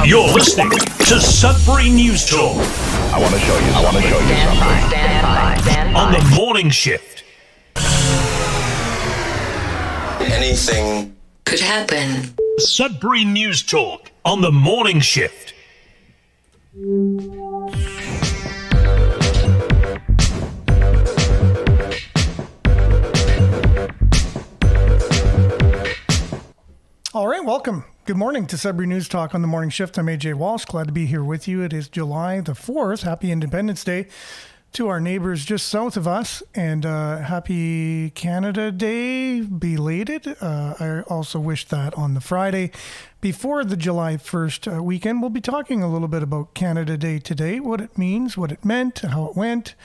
You're listening to Sudbury News Talk. I want to show you something. Stand by. On the morning shift. Anything could happen. Sudbury News Talk on the morning shift. All right, welcome. Good morning to Sudbury News Talk on the morning shift. I'm AJ Walsh. Glad to be here with you. It is July the 4th. Happy Independence Day to our neighbors just south of us, and happy Canada Day belated. I also wish that on the Friday before the July 1st weekend. We'll be talking a little bit about Canada Day today, what it means, what it meant, how it went,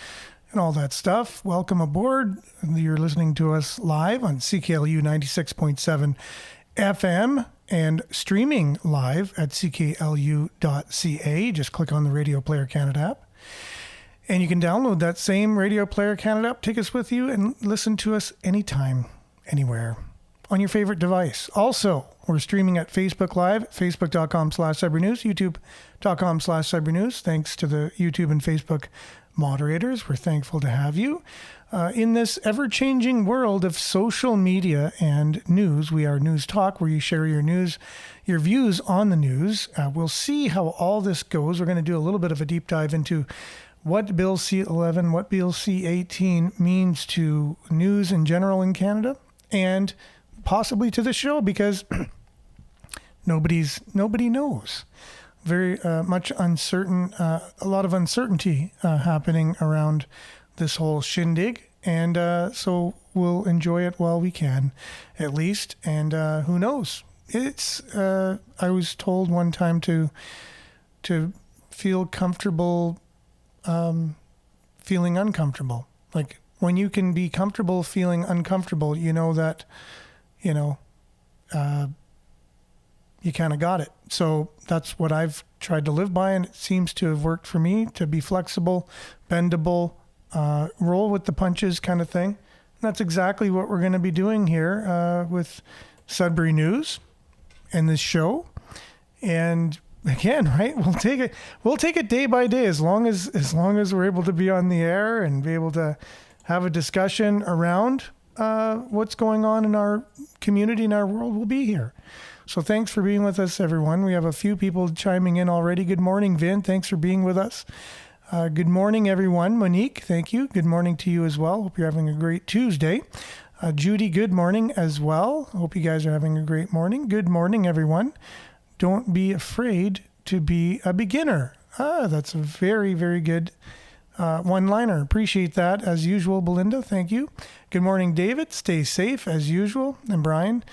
and all that stuff. Welcome aboard. You're listening to us live on CKLU 96.7 FM and streaming live at cklu.ca. Just click on the Radio Player Canada app. And you can download that same Radio Player Canada app, take us with you, and listen to us anytime, anywhere, on your favorite device. Also, we're streaming at Facebook Live, facebook.com/Sudbury News, youtube.com/Sudbury News. Thanks to the YouTube and Facebook moderators. We're thankful to have you. In this ever-changing world of social media and news, we are News Talk, where you share your news, your views on the news. We'll see how all this goes. We're going to do a little bit of a deep dive into what Bill C-11, what Bill C-18 means to news in general in Canada, and possibly to the show, because nobody knows. Very much uncertain, a lot of uncertainty happening around this whole shindig, and so we'll enjoy it while we can, at least. And who knows? It's I was told one time to feel comfortable feeling uncomfortable. Like, when you can be comfortable feeling uncomfortable, you know that you kind of got it. So that's what I've tried to live by, and it seems to have worked for me, to be flexible, bendable, roll with the punches kind of thing. And that's exactly what we're going to be doing here with Sudbury News and this show. And again, right, we'll take it day by day, as long as we're able to be on the air and be able to have a discussion around what's going on in our community and our world. We'll be here. So thanks for being with us, everyone. We have a few people chiming in already. Good morning, Vin. Thanks for being with us. Good morning, everyone. Monique, thank you. Good morning to you as well. Hope you're having a great Tuesday. Judy, good morning as well. Hope you guys are having a great morning. Good morning, everyone. Don't be afraid to be a beginner. That's a very, very good one-liner. Appreciate that, as usual, Belinda. Thank you. Good morning, David. Stay safe, as usual. And Brian,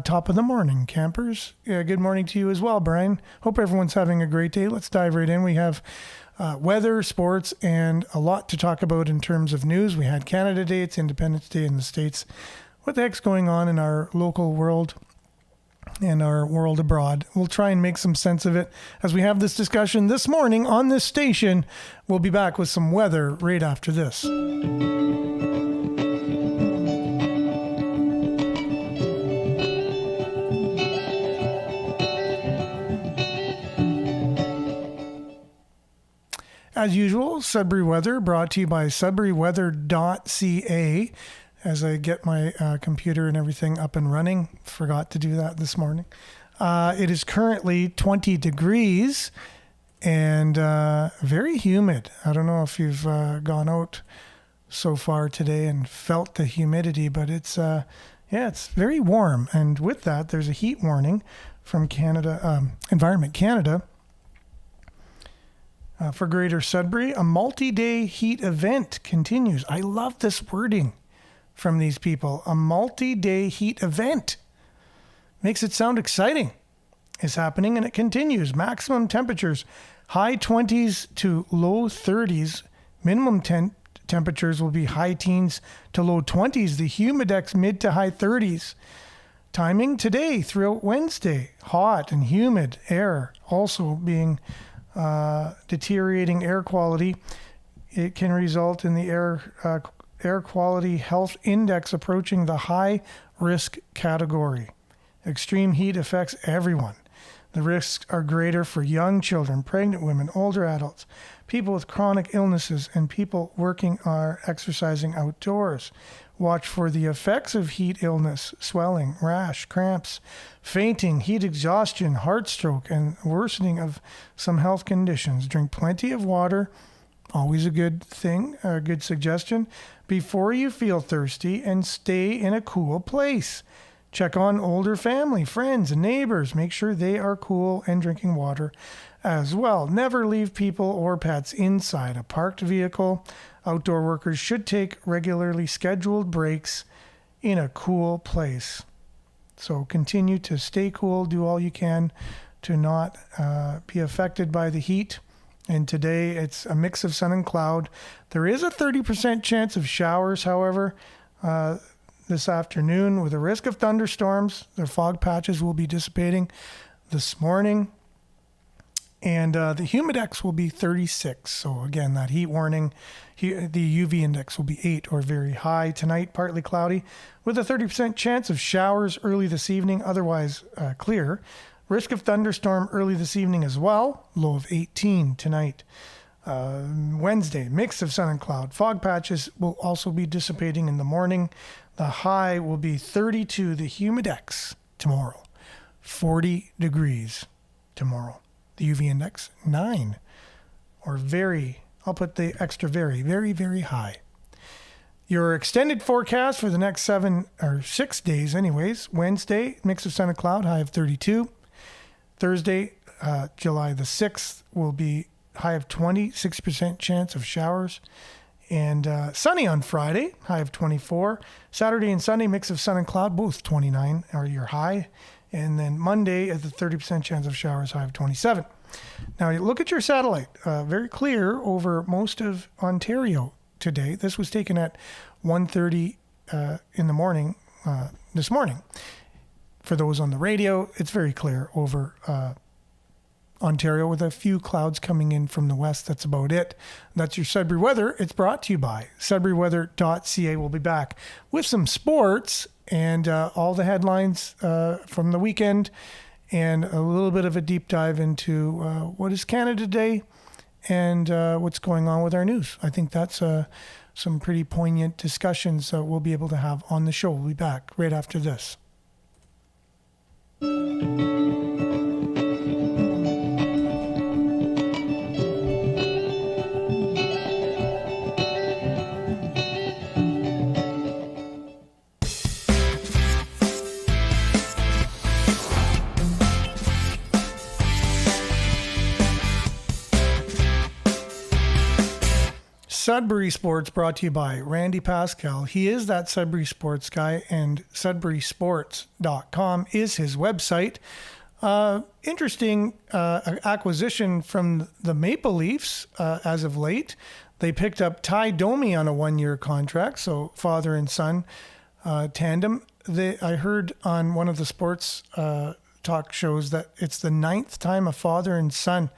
top of the morning, campers. Yeah, good morning to you as well, Brian. Hope everyone's having a great day. Let's dive right in. We have weather, sports, and a lot to talk about in terms of news. We had Canada Day, it's Independence Day in the States. What the heck's going on in our local world and our world abroad? We'll try and make some sense of it as we have this discussion this morning on this station. We'll be back with some weather right after this. As usual, Sudbury Weather brought to you by sudburyweather.ca. As I get my computer and everything up and running, forgot to do that this morning. It is currently 20 degrees and very humid. I don't know if you've gone out so far today and felt the humidity, but it's very warm. And with that, there's a heat warning from Canada, Environment Canada. For Greater Sudbury, a multi-day heat event continues. I love this wording from these people. A multi-day heat event. Makes it sound exciting. Is happening, and it continues. Maximum temperatures, high 20s to low 30s. Minimum temperatures will be high teens to low 20s. The humidex mid to high 30s. Timing today throughout Wednesday. Hot and humid air also being deteriorating air quality. It can result in the air quality health index approaching the high risk category. Extreme heat affects everyone. The risks are greater for young children, pregnant women, older adults, people with chronic illnesses, and people working or exercising outdoors. Watch for the effects of heat illness, swelling, rash, cramps, fainting, heat exhaustion, heart stroke, and worsening of some health conditions. Drink plenty of water, always a good thing, a good suggestion, before you feel thirsty, and stay in a cool place. Check on older family, friends, and neighbors. Make sure they are cool and drinking water as well. Never leave people or pets inside a parked vehicle. Outdoor workers should take regularly scheduled breaks in a cool place. So continue to stay cool, do all you can to not be affected by the heat. And today it's a mix of sun and cloud. There is a 30% chance of showers, however, this afternoon with a risk of thunderstorms. The fog patches will be dissipating this morning. And the humidex will be 36. So again, that heat warning, the UV index will be 8 or very high. Tonight, partly cloudy with a 30% chance of showers early this evening, otherwise clear. Risk of thunderstorm early this evening as well, low of 18 tonight. Wednesday, mix of sun and cloud. Fog patches will also be dissipating in the morning. The high will be 32, the humidex tomorrow, 40 degrees tomorrow. The UV index, 9, or very, I'll put the extra very, very, very high. Your extended forecast for the next 7 or 6 days anyways. Wednesday, mix of sun and cloud, high of 32. Thursday, July the 6th, will be high of 26% chance of showers. And sunny on Friday, high of 24. Saturday and Sunday, mix of sun and cloud, both 29 are your high. And then Monday, at the 30% chance of showers, high of 27. Now, you look at your satellite. Very clear over most of Ontario today. This was taken at 1:30 in the morning this morning. For those on the radio, it's very clear over Ontario with a few clouds coming in from the west. That's about it. That's your Sudbury weather. It's brought to you by SudburyWeather.ca. We'll be back with some sports and all the headlines from the weekend and a little bit of a deep dive into what is Canada Day and what's going on with our news. I think that's some pretty poignant discussions we'll be able to have on the show. We'll be back right after this. Sudbury Sports brought to you by Randy Pascal. He is that Sudbury Sports guy, and SudburySports.com is his website. Interesting acquisition from the Maple Leafs as of late. They picked up Ty Domi on a 1-year contract, so father and son tandem. I heard on one of the sports talk shows that it's the 9th time a father and son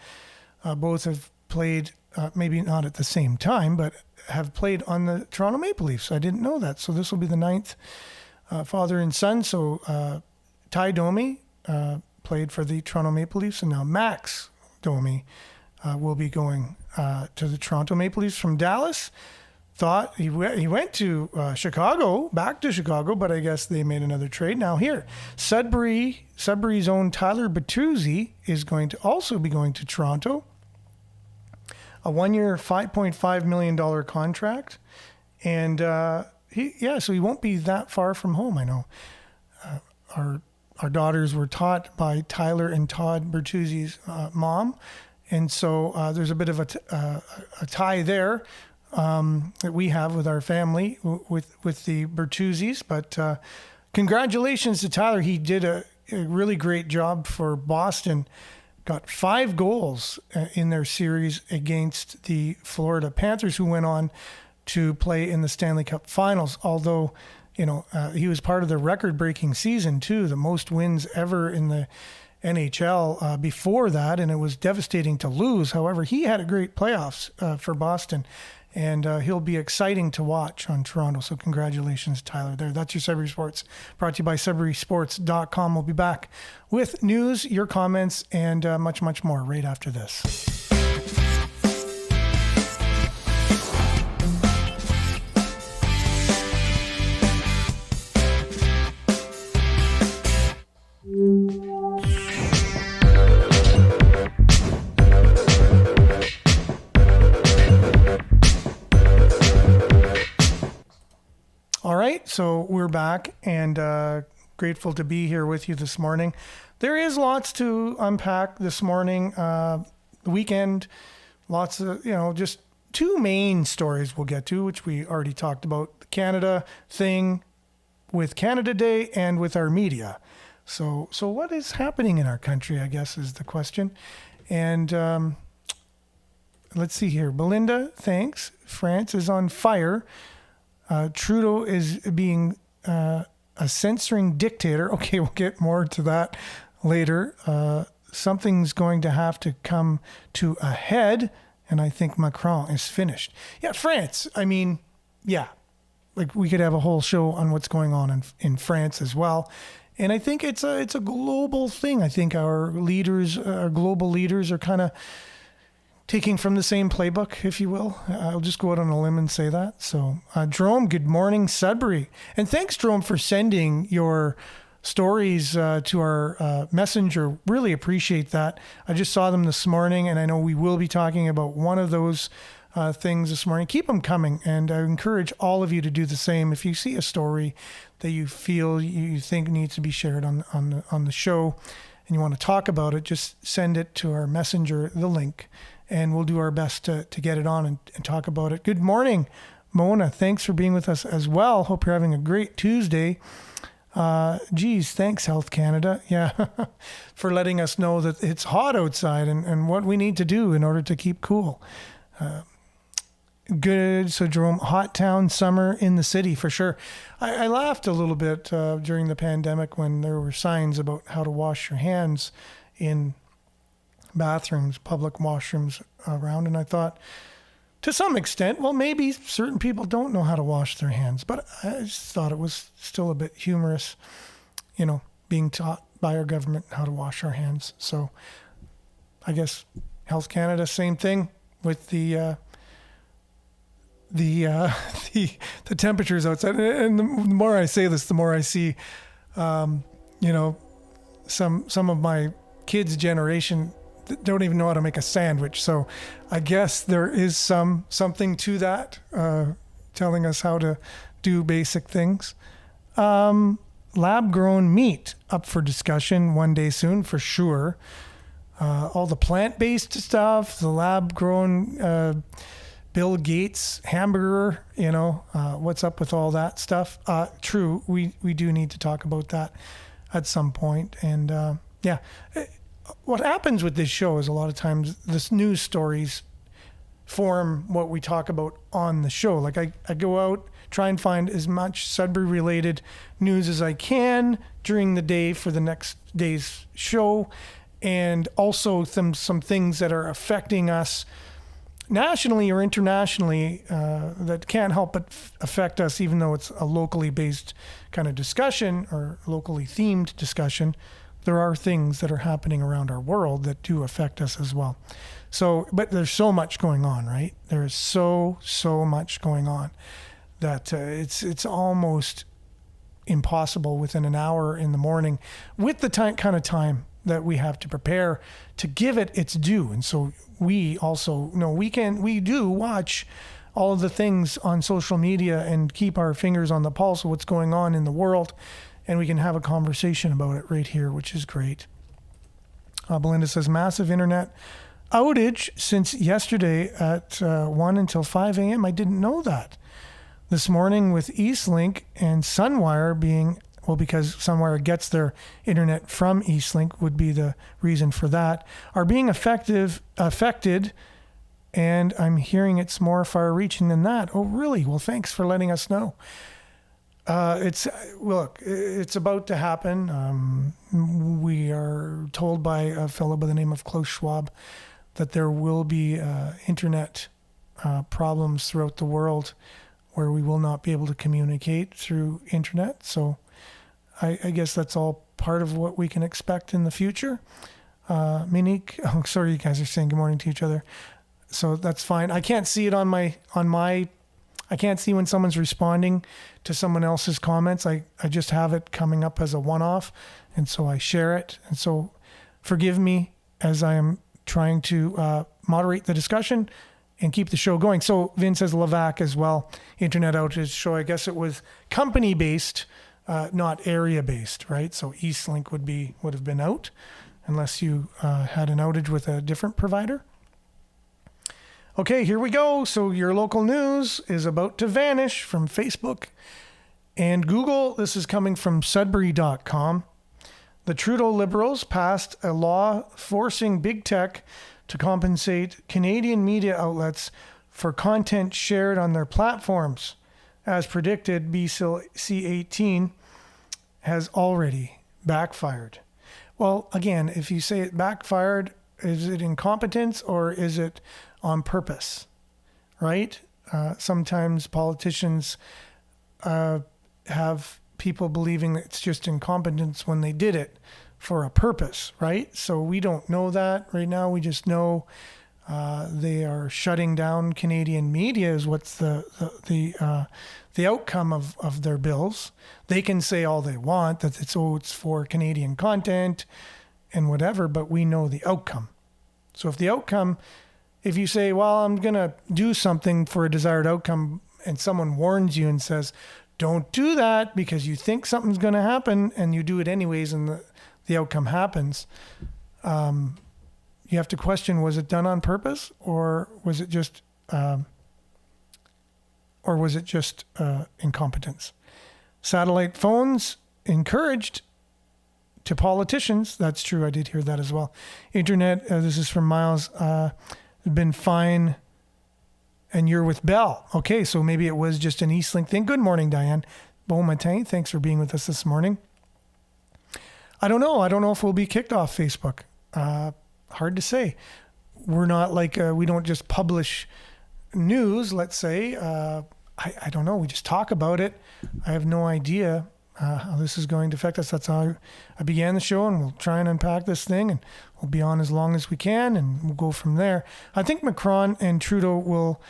both have played, maybe not at the same time, but have played on the Toronto Maple Leafs. I didn't know that. So this will be the 9th father and son. So Ty Domi played for the Toronto Maple Leafs, and now Max Domi will be going to the Toronto Maple Leafs from Dallas. Thought he went to Chicago, back to Chicago, but I guess they made another trade. Now here, Sudbury's own Tyler Bertuzzi is going to also be going to Toronto. A 1-year, $5.5 million contract. And so he won't be that far from home, I know. Our daughters were taught by Tyler and Todd Bertuzzi's mom. And so there's a bit of a tie there that we have with our family, with the Bertuzzis. But congratulations to Tyler. He did a really great job for Boston. Got 5 goals in their series against the Florida Panthers, who went on to play in the Stanley Cup Finals. Although, he was part of the record-breaking season too, the most wins ever in the NHL before that, and it was devastating to lose. However, he had a great playoffs for Boston, and he'll be exciting to watch on Toronto. So congratulations, Tyler, there. That's your Sudbury Sports, brought to you by SudburySports.com. We'll be back with news, your comments, and much, much more right after this. All right, so we're back and grateful to be here with you this morning. There is lots to unpack this morning. The weekend, lots of, just two main stories we'll get to, which we already talked about. The Canada thing with Canada Day and with our media. So what is happening in our country, I guess, is the question. And let's see here. Belinda, thanks. France is on fire. Trudeau is being a censoring dictator. Okay, we'll get more to that later. Something's going to have to come to a head, and I think Macron is finished. Yeah, France. I mean, yeah, like we could have a whole show on what's going on in France as well. And I think it's a global thing. I think our leaders, our global leaders, are kind of taking from the same playbook, if you will. I'll just go out on a limb and say that. So, Jerome, good morning, Sudbury. And thanks, Jerome, for sending your stories to our messenger. Really appreciate that. I just saw them this morning, and I know we will be talking about one of those things this morning. Keep them coming, and I encourage all of you to do the same. If you see a story that you feel you think needs to be shared on the show, and you want to talk about it, just send it to our messenger, the link, and we'll do our best to get it on and talk about it. Good morning, Mona. Thanks for being with us as well. Hope you're having a great Tuesday. Geez, thanks, Health Canada. Yeah, for letting us know that it's hot outside and what we need to do in order to keep cool. Good. So, Jerome, hot town summer in the city for sure. I laughed a little bit during the pandemic when there were signs about how to wash your hands in bathrooms, public washrooms around. And I thought, to some extent, well, maybe certain people don't know how to wash their hands. But I just thought it was still a bit humorous, being taught by our government how to wash our hands. So I guess Health Canada, same thing with the temperatures outside. And the more I say this, the more I see, some of my kids' generation don't even know how to make a sandwich. So I guess there is something to that, telling us how to do basic things. Lab-grown meat up for discussion one day soon, for sure. All the plant-based stuff, the lab-grown Bill Gates hamburger, what's up with all that stuff? True, we do need to talk about that at some point. And yeah, what happens with this show is a lot of times this news stories form what we talk about on the show. Like I go out, try and find as much Sudbury related news as I can during the day for the next day's show, and also some things that are affecting us nationally or internationally that can't help but affect us, even though it's a locally based kind of discussion or locally themed discussion. There are things that are happening around our world that do affect us as well. So, but there's so much going on, right? There is so much going on that it's almost impossible within an hour in the morning with the kind of time that we have to prepare to give it its due. And so we also we do watch all of the things on social media and keep our fingers on the pulse of what's going on in the world. And we can have a conversation about it right here, which is great. Belinda says, massive internet outage since yesterday at 1 until 5 a.m. I didn't know that. This morning with Eastlink and Sunwire being, well, because Sunwire gets their internet from Eastlink would be the reason for that, are being affected. And I'm hearing it's more far-reaching than that. Oh, really? Well, thanks for letting us know. It's about to happen. We are told by a fellow by the name of Klaus Schwab that there will be internet problems throughout the world where we will not be able to communicate through internet. So I guess that's all part of what we can expect in the future. Monique, sorry, you guys are saying good morning to each other. So that's fine. I can't see it on my I can't see when someone's responding to someone else's comments. I just have it coming up as a one-off, and so I share it. And so forgive me as I am trying to moderate the discussion and keep the show going. So Vin says Levac as well, internet outage. So I guess it was company-based, not area-based, right? So Eastlink would have been out unless you had an outage with a different provider. Okay, here we go. So your local news is about to vanish from Facebook and Google. This is coming from Sudbury.com. The Trudeau Liberals passed a law forcing big tech to compensate Canadian media outlets for content shared on their platforms. As predicted, BC 18 has already backfired. Well, again, if you say it backfired, is it incompetence or is it on purpose, right? Sometimes politicians have people believing that it's just incompetence when they did it for a purpose, right? So we don't know that right now. We just know they are shutting down Canadian media is what's the outcome of their bills. They can say all they want that it's for Canadian content and whatever, but we know the outcome. So if you say, well, I'm going to do something for a desired outcome, and someone warns you and says, don't do that because you think something's going to happen, and you do it anyways, and the outcome happens, you have to question, was it done on purpose, or was it just incompetence? Satellite phones encouraged to politicians. That's true. I did hear that as well. Internet, this is from Miles, been fine, and you're with Bell. Okay, so maybe it was just an Eastlink thing. Good morning, Diane. Bon matin. Thanks for being with us this morning. I don't know if we'll be kicked off Facebook. Hard to say. We're not like, we don't just publish news, let's say. I don't know. We just talk about it. I have no idea how this is going to affect us. That's how I began the show, and we'll try and unpack this thing, and we'll be on as long as we can, and we'll go from there. I think Macron and Trudeau will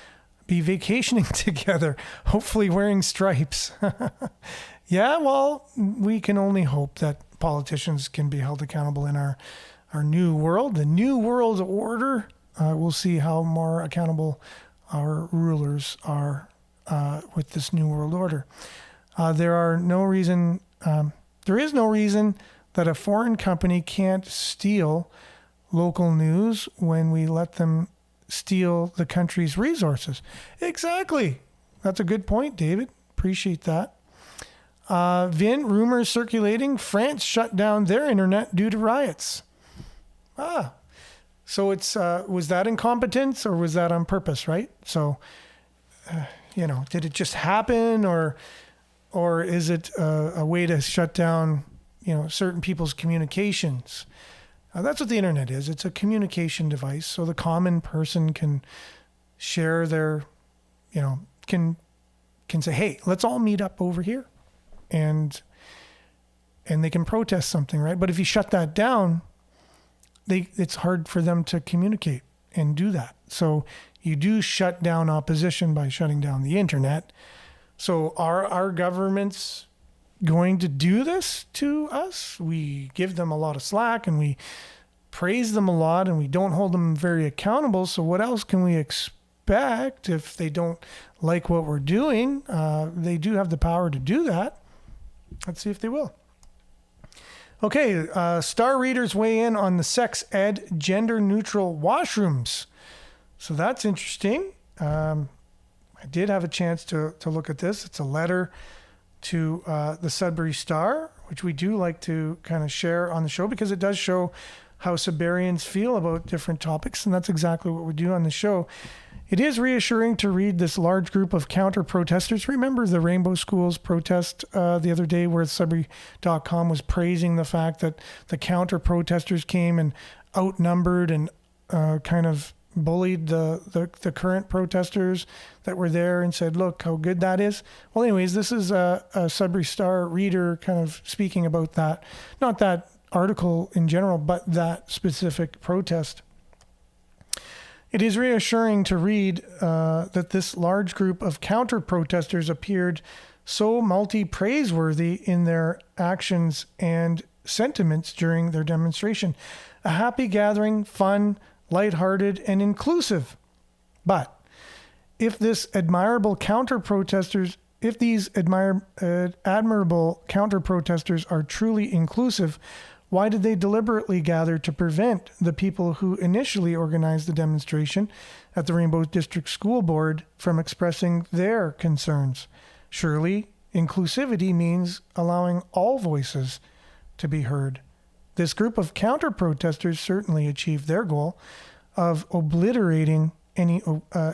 be vacationing together, hopefully wearing stripes. Yeah, well, we can only hope that politicians can be held accountable in our new world, the new world order. We'll see how more accountable our rulers are with this new world order. There is no reason that a foreign company can't steal local news when we let them steal the country's resources. Exactly. That's a good point, David. Appreciate that. Vin, rumors circulating. France shut down their internet due to riots. So it's was that incompetence or was that on purpose, right? So, did it just happen or is it a way to shut down, certain people's communications? That's what the internet is. It's a communication device. So the common person can share their, can say, hey, let's all meet up over here. And they can protest something, right? But if you shut that down, it's hard for them to communicate and do that. So you do shut down opposition by shutting down the internet. So are our governments going to do this to us? We give them a lot of slack and we praise them a lot and we don't hold them very accountable. So what else can we expect if they don't like what we're doing? They do have the power to do that. Let's see if they will. Okay, Star readers weigh in on the sex ed gender-neutral washrooms. So that's interesting. I did have a chance to look at this. It's a letter to the Sudbury Star, which we do like to kind of share on the show because it does show how Sudburyans feel about different topics, and that's exactly what we do on the show. It is reassuring to read this large group of counter-protesters. Remember the Rainbow Schools protest the other day where Sudbury.com was praising the fact that the counter-protesters came and outnumbered and kind of bullied the current protesters that were there and said, look how good that is. Well, anyways, this is a Sudbury Star reader kind of speaking about that. Not that article in general, but that specific protest. It is reassuring to read that this large group of counter-protesters appeared so multi-praiseworthy in their actions and sentiments during their demonstration. A happy gathering, fun, lighthearted, and inclusive. But if these admirable counter-protesters are truly inclusive, why did they deliberately gather to prevent the people who initially organized the demonstration at the Rainbow District School Board from expressing their concerns? Surely, inclusivity means allowing all voices to be heard. This group of counter-protesters certainly achieved their goal of obliterating any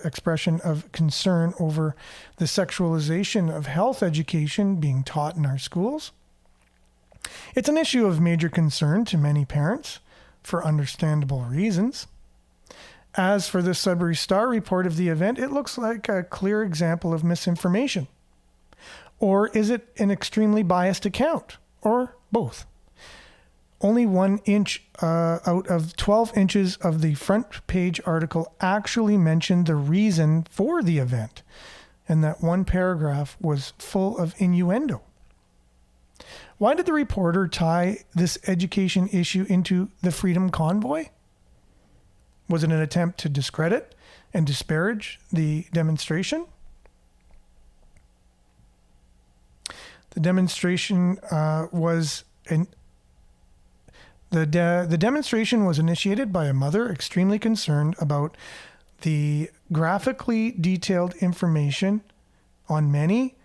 expression of concern over the sexualization of health education being taught in our schools. It's an issue of major concern to many parents for understandable reasons. As for the Sudbury Star report of the event, it looks like a clear example of misinformation. Or is it an extremely biased account? Or both? Only 1 inch out of 12 inches of the front page article actually mentioned the reason for the event, and that one paragraph was full of innuendo. Why did the reporter tie this education issue into the Freedom Convoy? Was it an attempt to discredit and disparage the demonstration? The demonstration the demonstration was initiated by a mother extremely concerned about the graphically detailed information on many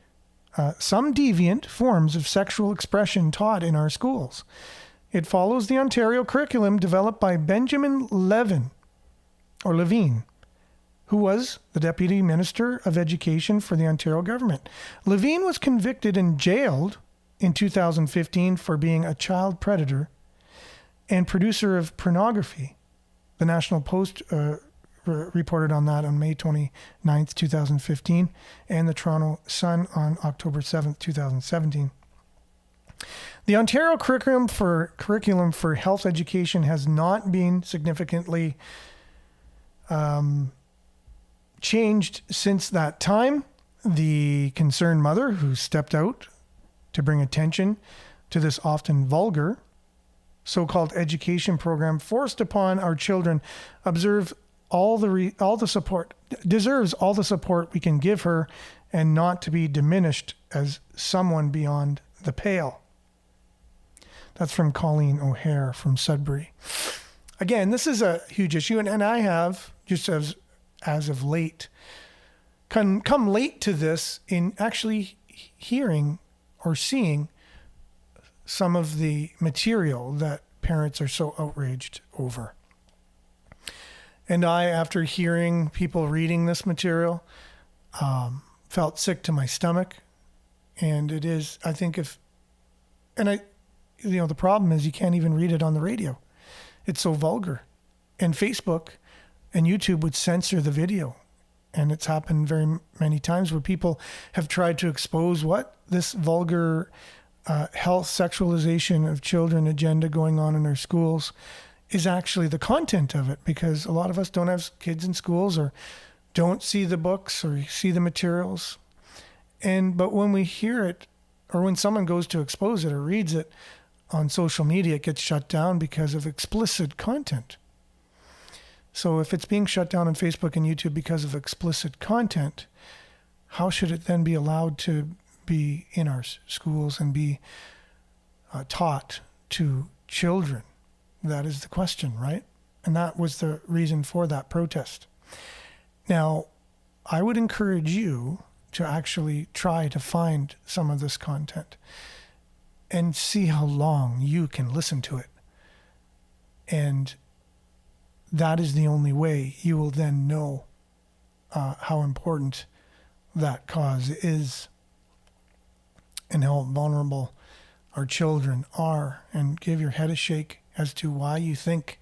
some deviant forms of sexual expression taught in our schools. It follows the Ontario curriculum developed by Benjamin Levine, who was the Deputy Minister of Education for the Ontario government. Levine was convicted and jailed in 2015 for being a child predator and producer of pornography. The National Post reported on that on May 29th, 2015, and the Toronto Sun on October 7th, 2017. The Ontario curriculum for health education has not been significantly changed since that time. The concerned mother who stepped out to bring attention to this often vulgar so-called education program forced upon our children deserves all the support we can give her, and not to be diminished as someone beyond the pale. That's from Colleen O'Hare from Sudbury. Again, this is a huge issue, and I have, just as of late, come late to this in actually hearing or seeing some of the material that parents are so outraged over. And I, after hearing people reading this material, felt sick to my stomach. And it is, I think the problem is you can't even read it on the radio. It's so vulgar. And Facebook and YouTube would censor the video. And it's happened very many times where people have tried to expose what this vulgar health sexualization of children agenda going on in our schools is actually the content of it, because a lot of us don't have kids in schools or don't see the books or see the materials. But when we hear it, or when someone goes to expose it or reads it on social media, it gets shut down because of explicit content. So if it's being shut down on Facebook and YouTube because of explicit content, how should it then be allowed to be in our schools and be taught to children? That is the question, right? And that was the reason for that protest. Now, I would encourage you to actually try to find some of this content and see how long you can listen to it. And that is the only way you will then know how important that cause is and how vulnerable our children are, and give your head a shake as to why you think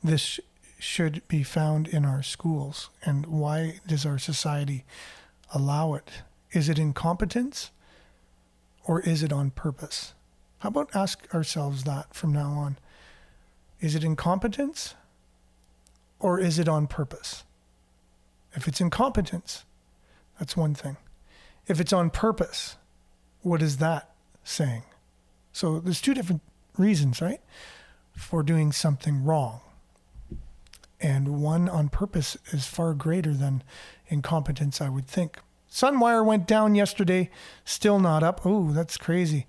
this should be found in our schools, and why does our society allow it? Is it incompetence, or is it on purpose? How about ask ourselves that from now on? Is it incompetence, or is it on purpose? If it's incompetence, that's one thing. If it's on purpose, what is that saying? So there's two different reasons, right, for doing something wrong. And one on purpose is far greater than incompetence, I would think. Sunwire went down yesterday, still not up. Oh, that's crazy.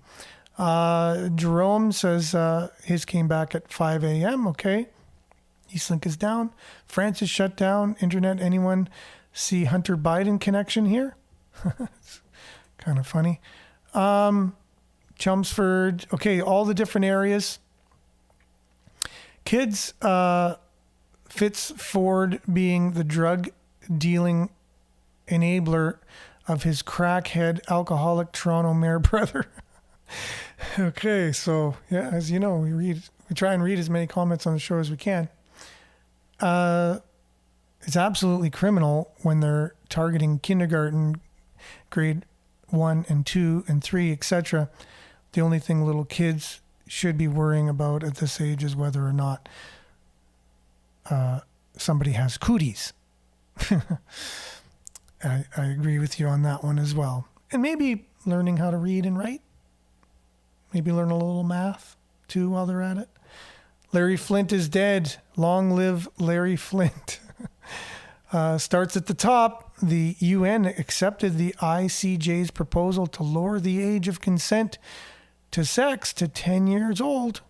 Jerome says his came back at 5 a.m. Okay. Eastlink is down. France is shut down. Internet, anyone see Hunter Biden connection here? It's kind of funny. Chelmsford. Okay, all the different areas. Kids, Fitz Ford being the drug dealing enabler of his crackhead alcoholic Toronto mayor brother. Okay, so yeah, as you know, we try and read as many comments on the show as we can. It's absolutely criminal when they're targeting kindergarten, grade 1 and 2 and 3, etc. The only thing little kids should be worrying about at this age is whether or not somebody has cooties. I agree with you on that one as well. And maybe learning how to read and write. Maybe learn a little math too while they're at it. Larry Flint is dead. Long live Larry Flint. Starts at the top. The UN accepted the ICJ's proposal to lower the age of consent to sex to 10 years old.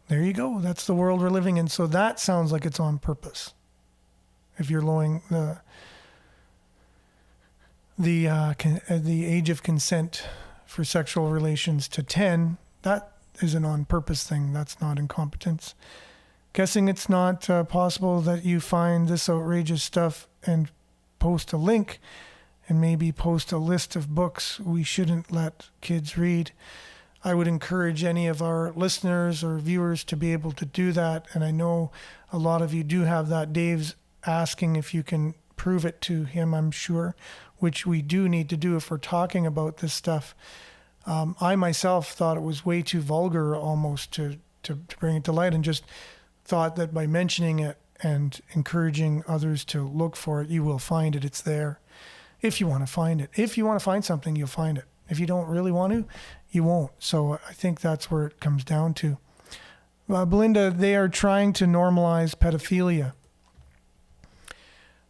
There you go. That's the world we're living in. So that sounds like it's on purpose. If you're lowering the age of consent for sexual relations to 10, that is an on purpose thing. That's not incompetence. Guessing it's not possible that you find this outrageous stuff and post a link, and maybe post a list of books we shouldn't let kids read. I would encourage any of our listeners or viewers to be able to do that. And I know a lot of you do have that. Dave's asking if you can prove it to him, I'm sure, which we do need to do if we're talking about this stuff. I myself thought it was way too vulgar almost to bring it to light, and just thought that by mentioning it and encouraging others to look for it, you will find it. It's there if you want to find it. If you want to find something, you'll find it. If you don't really want to, you won't. So I think that's where it comes down to. Belinda, they are trying to normalize pedophilia.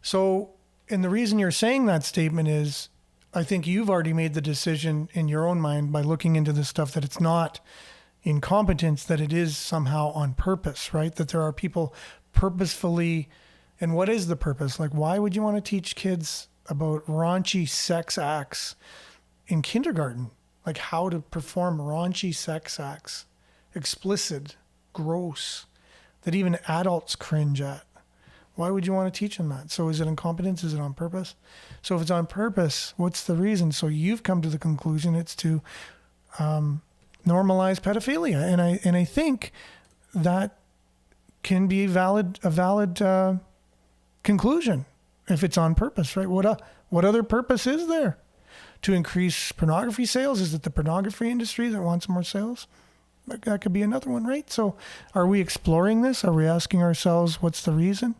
So, and the reason you're saying that statement is, I think you've already made the decision in your own mind by looking into this stuff that it's not incompetence, that it is somehow on purpose, right? That there are people purposefully, and what is the purpose? Like, why would you want to teach kids about raunchy sex acts in kindergarten? Like how to perform raunchy sex acts, explicit, gross, that even adults cringe at. Why would you want to teach them that? So is it incompetence? Is it on purpose? So if it's on purpose, what's the reason? So you've come to the conclusion it's to normalize pedophilia. And I think that can be a valid conclusion if it's on purpose, right? What other purpose is there? To increase pornography sales? Is it the pornography industry that wants more sales? That could be another one, right? So are we exploring this? Are we asking ourselves what's the reason?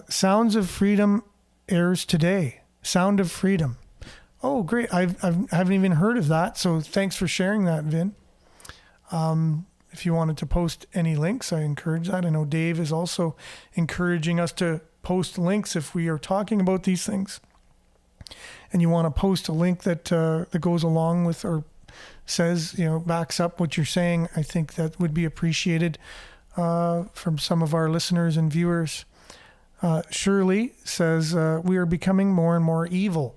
Sounds of Freedom airs today. Sound of Freedom. Oh, great. I haven't even heard of that. So thanks for sharing that, Vin. If you wanted to post any links, I encourage that. I know Dave is also encouraging us to post links if we are talking about these things. And you want to post a link that goes along with or says, backs up what you're saying, I think that would be appreciated from some of our listeners and viewers. Shirley says, we are becoming more and more evil.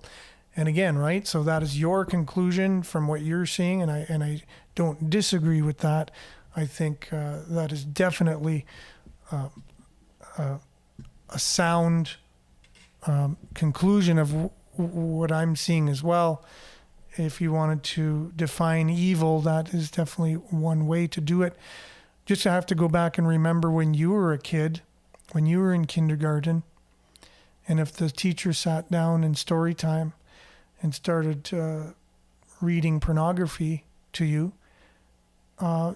And again, right, so that is your conclusion from what you're seeing, and I don't disagree with that. I think that is definitely a sound conclusion of what I'm seeing as well. If you wanted to define evil, that is definitely one way to do it. Just to have to go back and remember when you were a kid, when you were in kindergarten, and if the teacher sat down in story time and started reading pornography to you,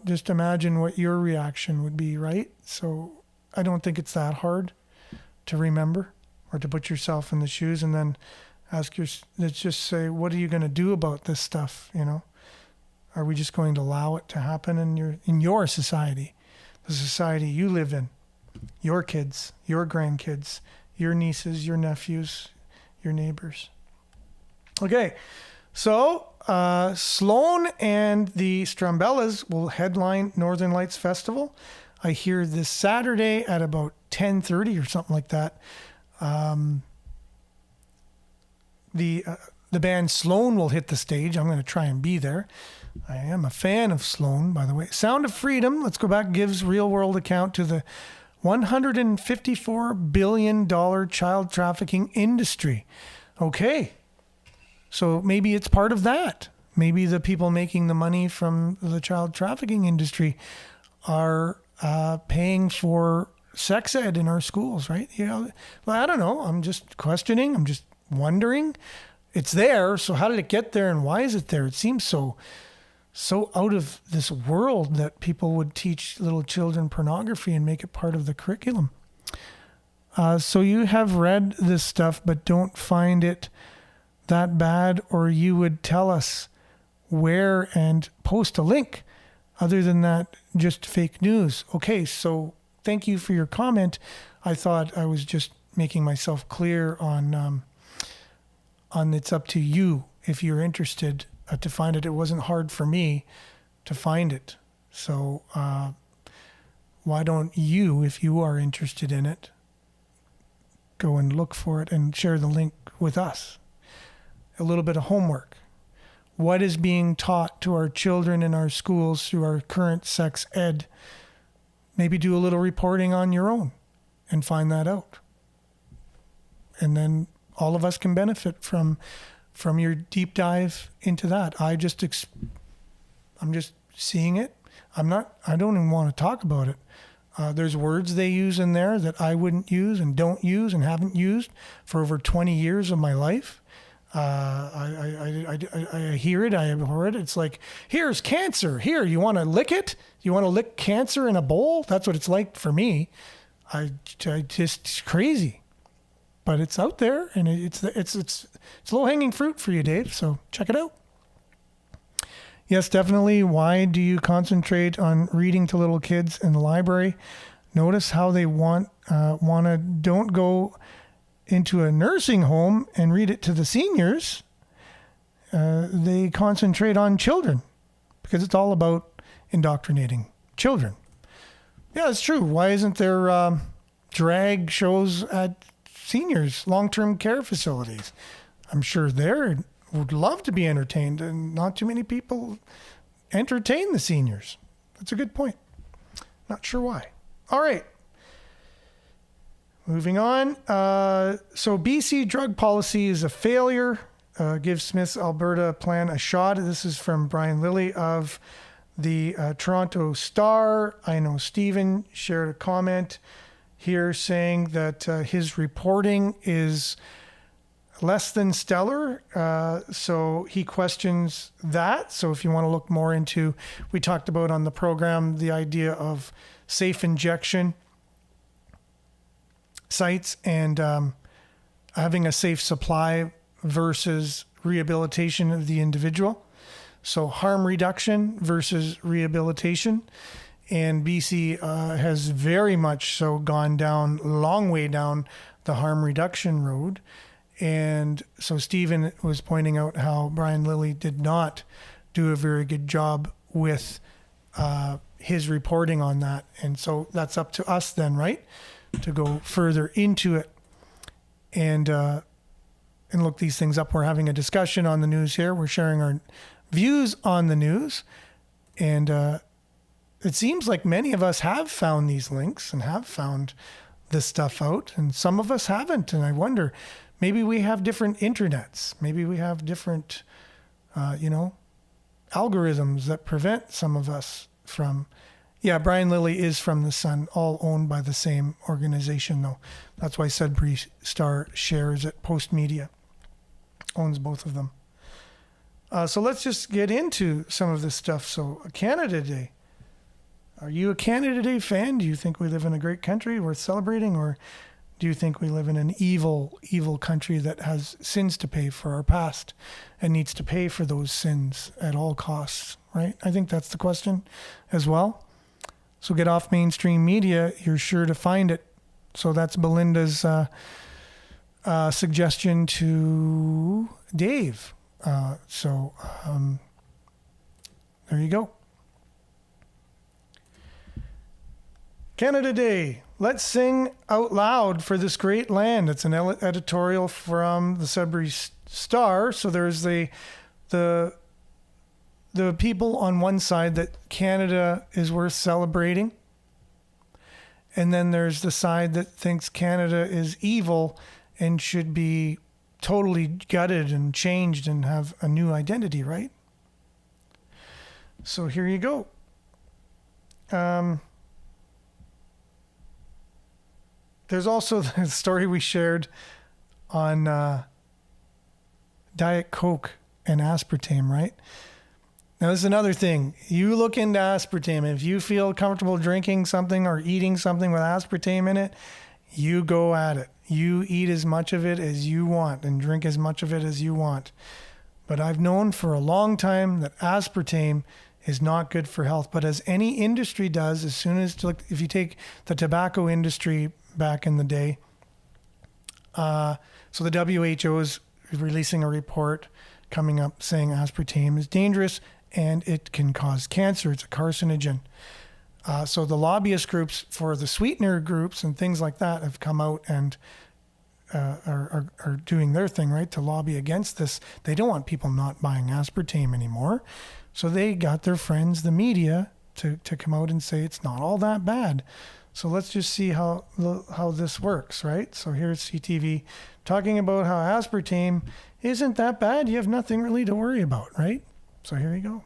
just imagine what your reaction would be, right? So I don't think it's that hard to remember or to put yourself in the shoes and then let's just say, what are you going to do about this stuff? You know, are we just going to allow it to happen in your society, the society you live in, your kids, your grandkids, your nieces, your nephews, your neighbors? Okay, so Sloan and the Strumbellas will headline Northern Lights Festival. I hear this Saturday at about 10:30 or something like that. The band Sloan will hit the stage. I'm going to try and be there. I am a fan of Sloan, by the way. Sound of Freedom, let's go back, gives real-world account to the $154 billion child trafficking industry. Okay, so maybe it's part of that. Maybe the people making the money from the child trafficking industry are paying for sex ed in our schools, right? You know, well, I don't know. I'm just questioning. I'm just wondering. It's there, so how did it get there and why is it there? It seems so out of this world that people would teach little children pornography and make it part of the curriculum. So you have read this stuff but don't find it that bad, or you would tell us where and post a link. Other than that, just fake news. Okay, so thank you for your comment. I thought I was just making myself clear on it's up to you if you're interested to find it. It wasn't hard for me to find it. So why don't you, if you are interested in it, go and look for it and share the link with us. A little bit of homework. What is being taught to our children in our schools through our current sex ed? Maybe do a little reporting on your own and find that out. And then all of us can benefit from your deep dive into that. I'm just seeing it. I don't even want to talk about it. There's words they use in there that I wouldn't use and don't use and haven't used for over 20 years of my life. I hear it. I abhor it. It's like, here's cancer. Here, you want to lick it? You want to lick cancer in a bowl? That's what it's like for me. I just, it's crazy. But it's out there, and it's low-hanging fruit for you, Dave. So check it out. Yes, definitely. Why do you concentrate on reading to little kids in the library? Notice how they don't go into a nursing home and read it to the seniors. They concentrate on children because it's all about indoctrinating children. Yeah, it's true. Why isn't there drag shows at seniors' long-term care facilities? I'm sure they would love to be entertained, and not too many people entertain the seniors. That's a good point. Not sure why. All right. Moving on. So BC drug policy is a failure. Give Smith's Alberta plan a shot. This is from Brian Lilly of the Toronto Star. I know Stephen shared a comment here saying that his reporting is less than stellar. So he questions that. So if you want to look more into, we talked about on the program, the idea of safe injection sites and having a safe supply versus rehabilitation of the individual. So harm reduction versus rehabilitation. And BC has very much so gone down, long way down the harm reduction road. And so Stephen was pointing out how Brian Lilly did not do a very good job with his reporting on that. And so that's up to us then, right? To go further into it and look these things up. We're having a discussion on the news here. We're sharing our views on the news. And it seems like many of us have found these links and have found this stuff out, and some of us haven't. And I wonder, maybe we have different internets. Maybe we have different, algorithms that prevent some of us from. Yeah, Brian Lilly is from the Sun, all owned by the same organization, though. That's why Sudbury Star shares at Post Media. Owns both of them. So let's just get into some of this stuff. So, Canada Day. Are you a Canada Day fan? Do you think we live in a great country worth celebrating? Or do you think we live in an evil, evil country that has sins to pay for our past and needs to pay for those sins at all costs, right? I think that's the question as well. So get off mainstream media. You're sure to find it. So that's Belinda's suggestion to Dave. There you go. Canada Day. Let's sing out loud for this great land. It's an editorial from the Sudbury Star. So there's the people on one side that Canada is worth celebrating. And then there's the side that thinks Canada is evil and should be totally gutted and changed and have a new identity, right? So here you go. There's also the story we shared on Diet Coke and aspartame, right? Now, this is another thing. You look into aspartame. If you feel comfortable drinking something or eating something with aspartame in it, you go at it. You eat as much of it as you want and drink as much of it as you want. But I've known for a long time that aspartame is not good for health. But as any industry does, as soon as, if you take the tobacco industry back in the day, so the WHO is releasing a report coming up saying aspartame is dangerous and it can cause cancer. It's a carcinogen. So the lobbyist groups for the sweetener groups and things like that have come out and are doing their thing, right, to lobby against this. They don't want people not buying aspartame anymore. So they got their friends, the media, to come out and say it's not all that bad. So let's just see how this works, right? So here's CTV talking about how aspartame isn't that bad. You have nothing really to worry about, right? So here you go.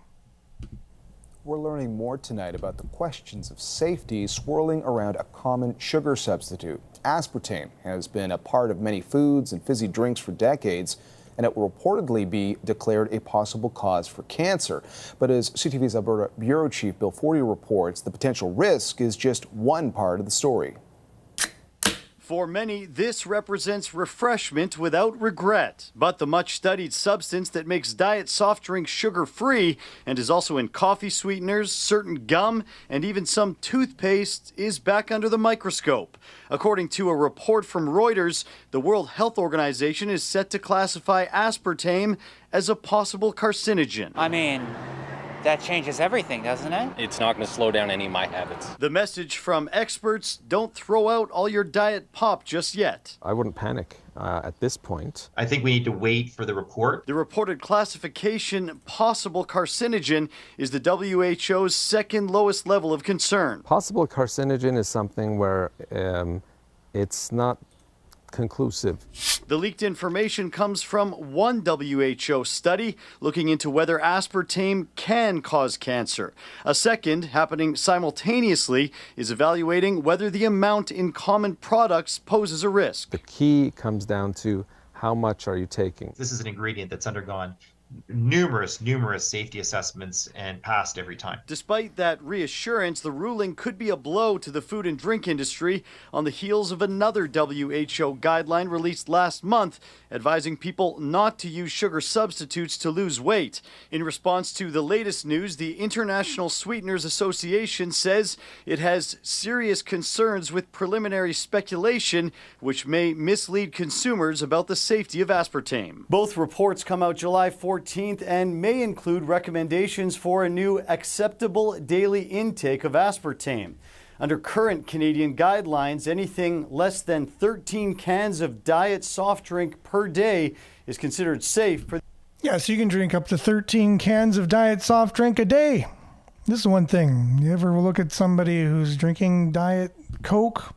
We're learning more tonight about the questions of safety swirling around a common sugar substitute. Aspartame has been a part of many foods and fizzy drinks for decades, and it will reportedly be declared a possible cause for cancer. But as CTV's Alberta Bureau Chief Bill Fortier reports, the potential risk is just one part of the story. For many, this represents refreshment without regret. But the much-studied substance that makes diet soft drinks sugar-free and is also in coffee sweeteners, certain gum, and even some toothpaste is back under the microscope. According to a report from Reuters, the World Health Organization is set to classify aspartame as a possible carcinogen. I mean, that changes everything, doesn't it? It's not going to slow down any of my habits. The message from experts: don't throw out all your diet pop just yet. I wouldn't panic at this point. I think we need to wait for the report. The reported classification, possible carcinogen, is the WHO's second lowest level of concern. Possible carcinogen is something where it's not conclusive. The leaked information comes from one WHO study looking into whether aspartame can cause cancer. A second, happening simultaneously, is evaluating whether the amount in common products poses a risk. The key comes down to how much are you taking. This is an ingredient that's undergone numerous safety assessments and passed every time. Despite that reassurance, the ruling could be a blow to the food and drink industry on the heels of another WHO guideline released last month advising people not to use sugar substitutes to lose weight. In response to the latest news, the International Sweeteners Association says it has serious concerns with preliminary speculation which may mislead consumers about the safety of aspartame. Both reports come out July 14th and may include recommendations for a new acceptable daily intake of aspartame. Under current Canadian guidelines, anything less than 13 cans of diet soft drink per day is considered safe. Yeah, so you can drink up to 13 cans of diet soft drink a day. This is one thing. You ever look at somebody who's drinking Diet Coke?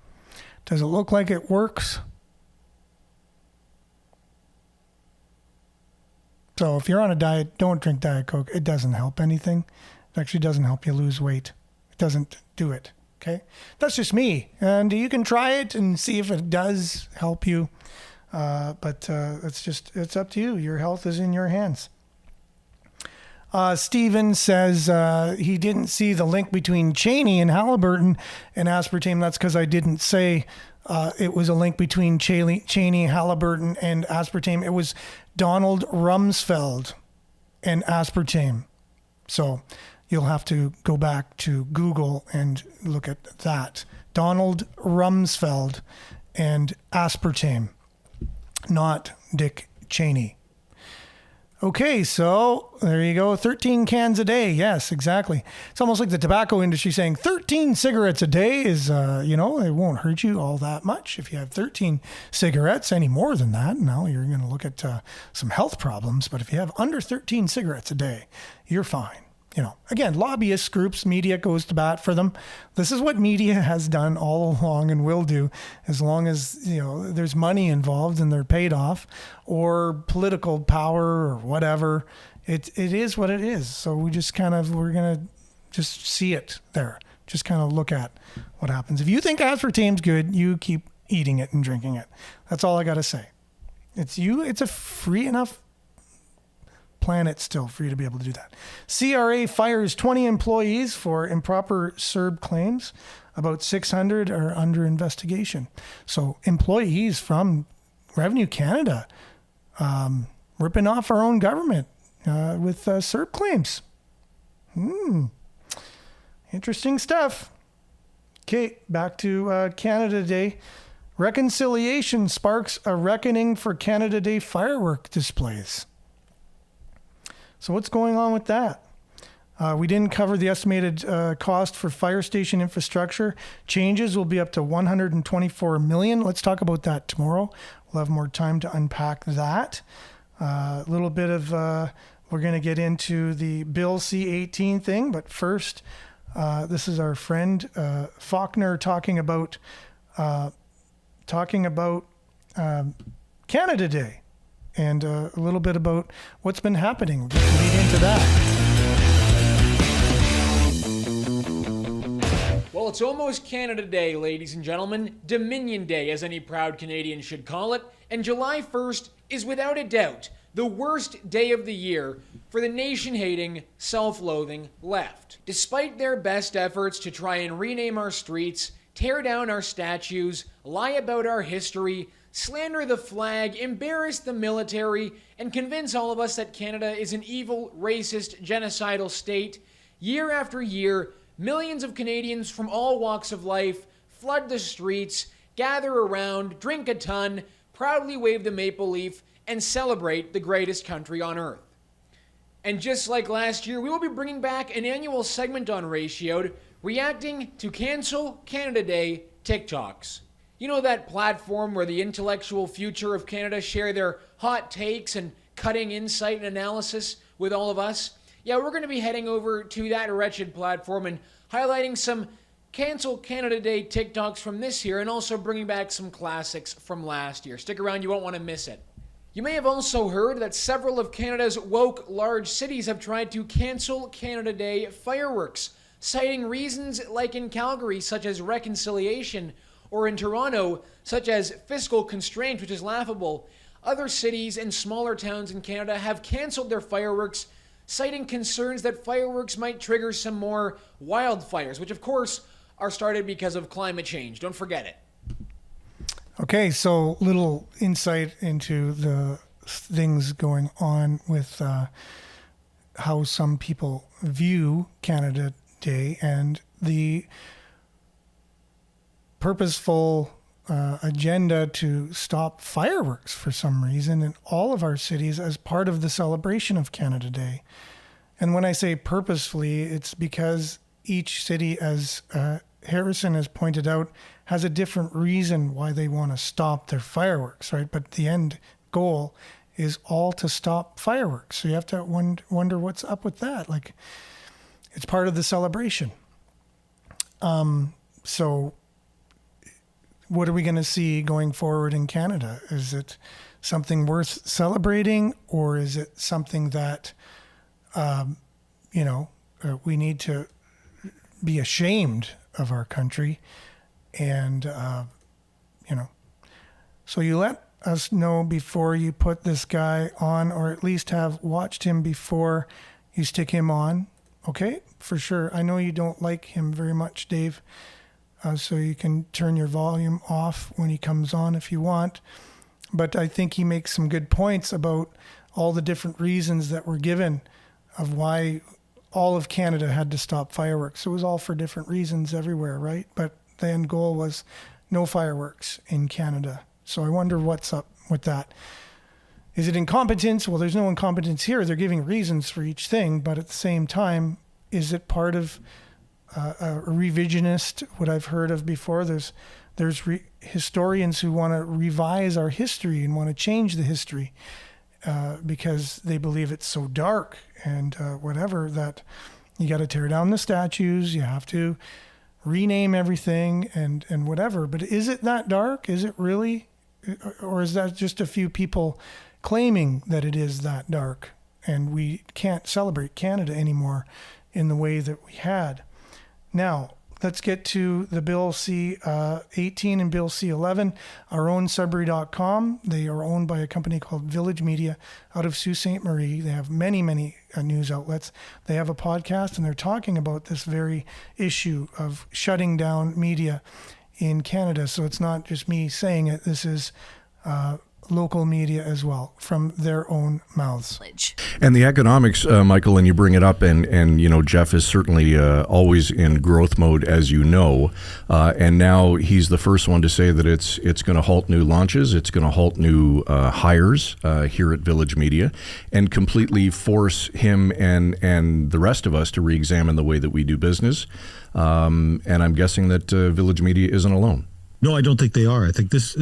Does it look like it works? So if you're on a diet, don't drink Diet Coke. It doesn't help anything. It actually doesn't help you lose weight. It doesn't do it. Okay? That's just me. And you can try it and see if it does help you. But it's up to you. Your health is in your hands. Steven says he didn't see the link between Cheney and Halliburton and aspartame. That's because I didn't say it was a link between Cheney, Halliburton, and aspartame. It was Donald Rumsfeld and aspartame. So you'll have to go back to Google and look at that. Donald Rumsfeld and aspartame, not Dick Cheney. Okay, so there you go. 13 cans a day. Yes, exactly. It's almost like the tobacco industry saying 13 cigarettes a day is, it won't hurt you all that much. If you have 13 cigarettes, any more than that, now you're going to look at some health problems. But if you have under 13 cigarettes a day, you're fine. Again, lobbyist groups, media goes to bat for them. This is what media has done all along and will do as long as, there's money involved and they're paid off, or political power or whatever. It is what it is. So we're going to just see it there. Just kind of look at what happens. If you think aspartame's good, you keep eating it and drinking it. That's all I got to say. It's a free enough planet still for you to be able to do that. CRA fires 20 employees for improper CERB claims. About 600 are under investigation. So employees from Revenue Canada ripping off our own government with CERB claims. Interesting stuff. Okay, back to Canada Day. Reconciliation sparks a reckoning for Canada Day firework displays. So what's going on with that? We didn't cover the estimated cost for fire station infrastructure. Changes will be up to $124 million. Let's talk about that tomorrow. We'll have more time to unpack that. A little bit of, we're going to get into the Bill C-18 thing, but first, this is our friend Faulkner talking about Canada Day. And a little bit about what's been happening. We'll lead into that. Well, it's almost Canada Day, ladies and gentlemen. Dominion Day, as any proud Canadian should call it. And July 1st is without a doubt the worst day of the year for the nation-hating, self-loathing left. Despite their best efforts to try and rename our streets, tear down our statues, lie about our history, slander the flag, embarrass the military, and convince all of us that Canada is an evil, racist, genocidal state, year after year, millions of Canadians from all walks of life flood the streets, gather around, drink a ton, proudly wave the maple leaf, and celebrate the greatest country on earth. And just like last year, we will be bringing back an annual segment on Ratioed, reacting to Cancel Canada Day TikToks. You know that platform where the intellectual future of Canada share their hot takes and cutting insight and analysis with all of us? Yeah, we're going to be heading over to that wretched platform and highlighting some Cancel Canada Day TikToks from this year and also bringing back some classics from last year. Stick around, you won't want to miss it. You may have also heard that several of Canada's woke large cities have tried to cancel Canada Day fireworks, citing reasons like in Calgary, such as reconciliation, or in Toronto, such as fiscal constraint, which is laughable. Other cities and smaller towns in Canada have canceled their fireworks, citing concerns that fireworks might trigger some more wildfires, which of course are started because of climate change. Don't forget it. Okay, so little insight into the things going on with how some people view Canada Day and the purposeful agenda to stop fireworks for some reason in all of our cities as part of the celebration of Canada Day. And when I say purposefully, it's because each city, as Harrison has pointed out, has a different reason why they want to stop their fireworks, right? But the end goal is all to stop fireworks. So you have to wonder what's up with that. Like, it's part of the celebration. So what are we going to see going forward in Canada? Is it something worth celebrating, or is it something that, we need to be ashamed of our country? And, so you let us know before you put this guy on, or at least have watched him before you stick him on. Okay, for sure. I know you don't like him very much, Dave. So you can turn your volume off when he comes on if you want. But I think he makes some good points about all the different reasons that were given of why all of Canada had to stop fireworks. It was all for different reasons everywhere, right? But the end goal was no fireworks in Canada. So I wonder what's up with that. Is it incompetence? Well, there's no incompetence here. They're giving reasons for each thing. But at the same time, is it part of a revisionist, what I've heard of before? There's historians who want to revise our history and want to change the history because they believe it's so dark and whatever, that you got to tear down the statues, you have to rename everything and whatever. But is it that dark? Is it really? Or is that just a few people claiming that it is that dark and we can't celebrate Canada anymore in the way that we had? Now, let's get to the Bill C-18 and Bill C-11. Our own Sudbury.com. They are owned by a company called Village Media out of Sault Ste. Marie. They have many, many news outlets. They have a podcast, and they're talking about this very issue of shutting down media in Canada. So it's not just me saying it. This is local media as well, from their own mouths. And the economics, Michael, and you bring it up, and Jeff is certainly always in growth mode, as you know, and now he's the first one to say that it's going to halt new launches, it's going to halt new hires here at Village Media, and completely force him and the rest of us to re-examine the way that we do business. And I'm guessing that Village Media isn't alone. No, I don't think they are. I think this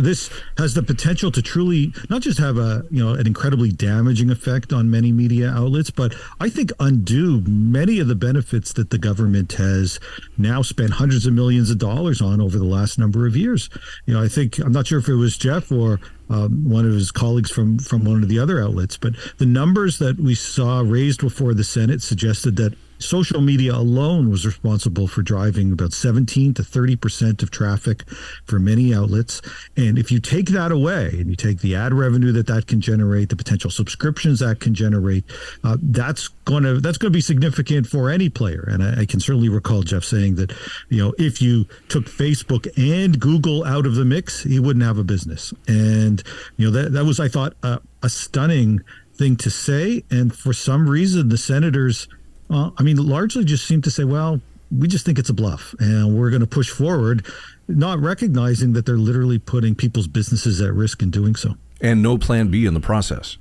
has the potential to truly not just have an incredibly damaging effect on many media outlets, but I think undo many of the benefits that the government has now spent hundreds of millions of dollars on over the last number of years. I think, I'm not sure if it was Jeff or one of his colleagues from one of the other outlets, but the numbers that we saw raised before the Senate suggested that social media alone was responsible for driving about 17 to 30% of traffic for many outlets. And if you take that away and you take the ad revenue that can generate, the potential subscriptions that can generate, that's going to be significant for any player. And I can certainly recall Jeff saying that, if you took Facebook and Google out of the mix, he wouldn't have a business. And, that was, I thought, a stunning thing to say. And for some reason, the senators largely just seem to say, well, we just think it's a bluff and we're going to push forward, not recognizing that they're literally putting people's businesses at risk in doing so. And no plan B in the process.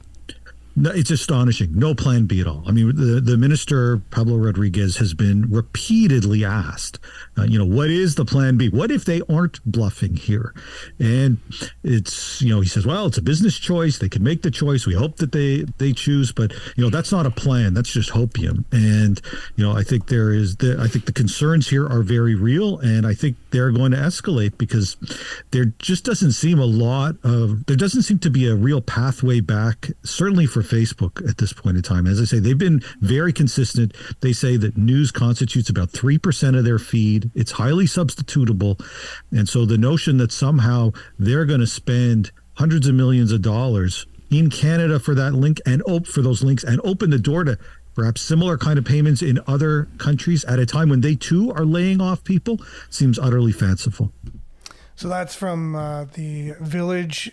No, it's astonishing. No plan B at all. I mean, the minister, Pablo Rodriguez, has been repeatedly asked, what is the plan B? What if they aren't bluffing here? And it's, he says, well, it's a business choice. They can make the choice. We hope that they choose. But, that's not a plan. That's just hopium. And, I think the concerns here are very real. And I think they're going to escalate because there doesn't seem to be a real pathway back, certainly for Facebook at this point in time. As I say, they've been very consistent. They say that news constitutes about 3% of their feed. It's highly substitutable. And so the notion that somehow they're going to spend hundreds of millions of dollars in Canada for that link and for those links and open the door to perhaps similar kind of payments in other countries at a time when they too are laying off people seems utterly fanciful. So that's from the Village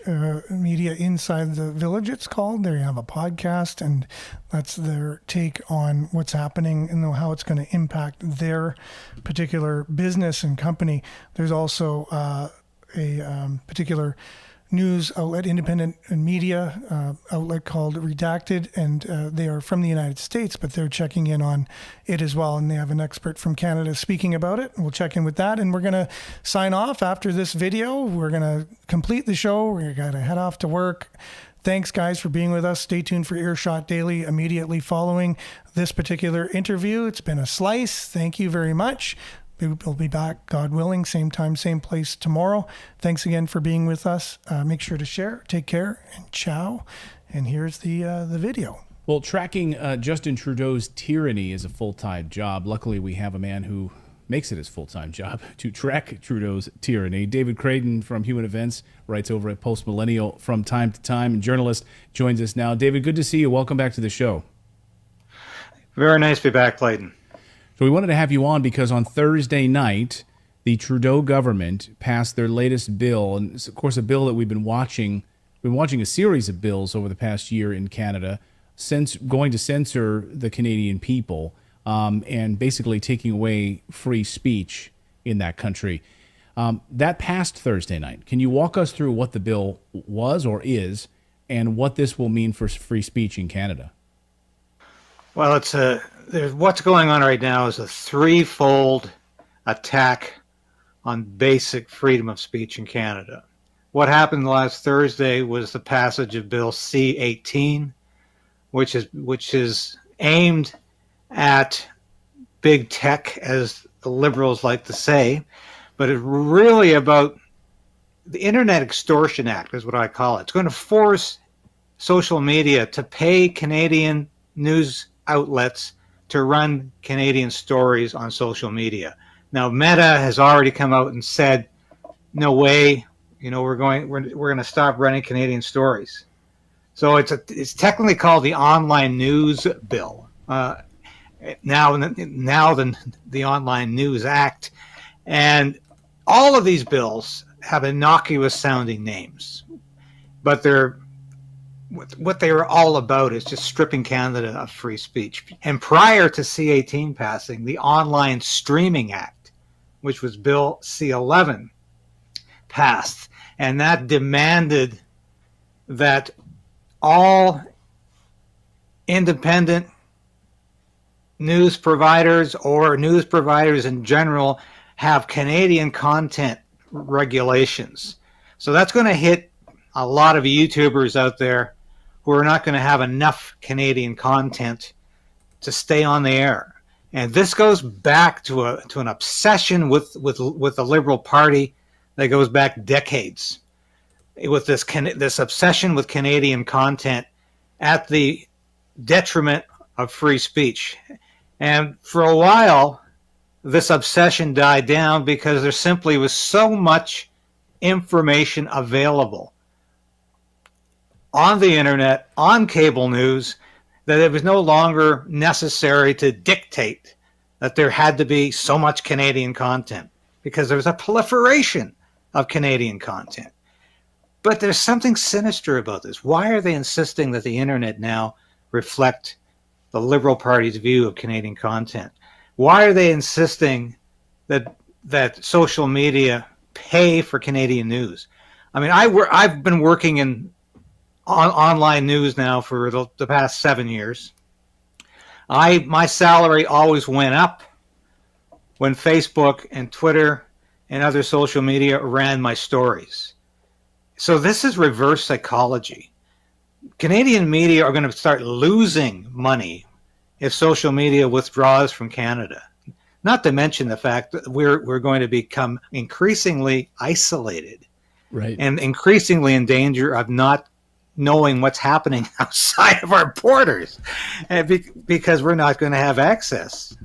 Media, Inside the Village, it's called. There you have a podcast, and that's their take on what's happening and how it's going to impact their particular business and company. There's also a particular news outlet, independent media outlet called Redacted, and they are from the United States, but they're checking in on it as well, and they have an expert from Canada speaking about it. We'll check in with that, and we're going to sign off after this video. We're going to complete the show. We're going to head off to work. Thanks, guys, for being with us. Stay tuned for Earshot Daily immediately following this particular interview. It's been a slice. Thank you very much. We'll be back, God willing, same time, same place tomorrow. Thanks again for being with us. Make sure to share. Take care, and ciao. And here's the video. Well, tracking Justin Trudeau's tyranny is a full-time job. Luckily, we have a man who makes it his full-time job to track Trudeau's tyranny. David Creighton from Human Events writes over at Post Millennial from time to time, and journalist joins us now. David, good to see you. Welcome back to the show. Very nice to be back, Clayton. So we wanted to have you on because on Thursday night, the Trudeau government passed their latest bill, and it's, of course, a bill that we've been watching. We've been watching a series of bills over the past year in Canada, since going to censor the Canadian people and basically taking away free speech in that country. That passed Thursday night. Can you walk us through what the bill was or is, and what this will mean for free speech in Canada? Well, what's going on right now is a threefold attack on basic freedom of speech in Canada. What happened last Thursday was the passage of Bill C-18, which is aimed at big tech, as the Liberals like to say, but it's really about the Internet Extortion Act, is what I call it. It's going to force social media to pay Canadian news outlets to run Canadian stories on social media. Now, Meta has already come out and said, "No way, we're going to stop running Canadian stories." So it's technically called the Online News Bill. Now the Online News Act, and all of these bills have innocuous sounding names, but what they were all about is just stripping Canada of free speech. And prior to C-18 passing, the Online Streaming Act, which was Bill C-11, passed, and that demanded that all independent news providers or news providers in general have Canadian content regulations. So that's going to hit a lot of YouTubers out there who are not going to have enough Canadian content to stay on the air. And this goes back to an obsession with the Liberal Party that goes back decades, with this obsession with Canadian content at the detriment of free speech. And for a while, this obsession died down because there simply was so much information available on the internet, on cable news, that it was no longer necessary to dictate that there had to be so much Canadian content, because there was a proliferation of Canadian content. But there's something sinister about this. Why are they insisting that the internet now reflect the Liberal Party's view of Canadian content? Why are they insisting that social media pay for Canadian news? I mean, I've been working in online news now for the past 7 years. My salary always went up when Facebook and Twitter and other social media ran my stories. So this is reverse psychology. Canadian media are going to start losing money if social media withdraws from Canada. Not to mention the fact that we're going to become increasingly isolated, right, and increasingly in danger of not knowing what's happening outside of our borders, because we're not going to have access.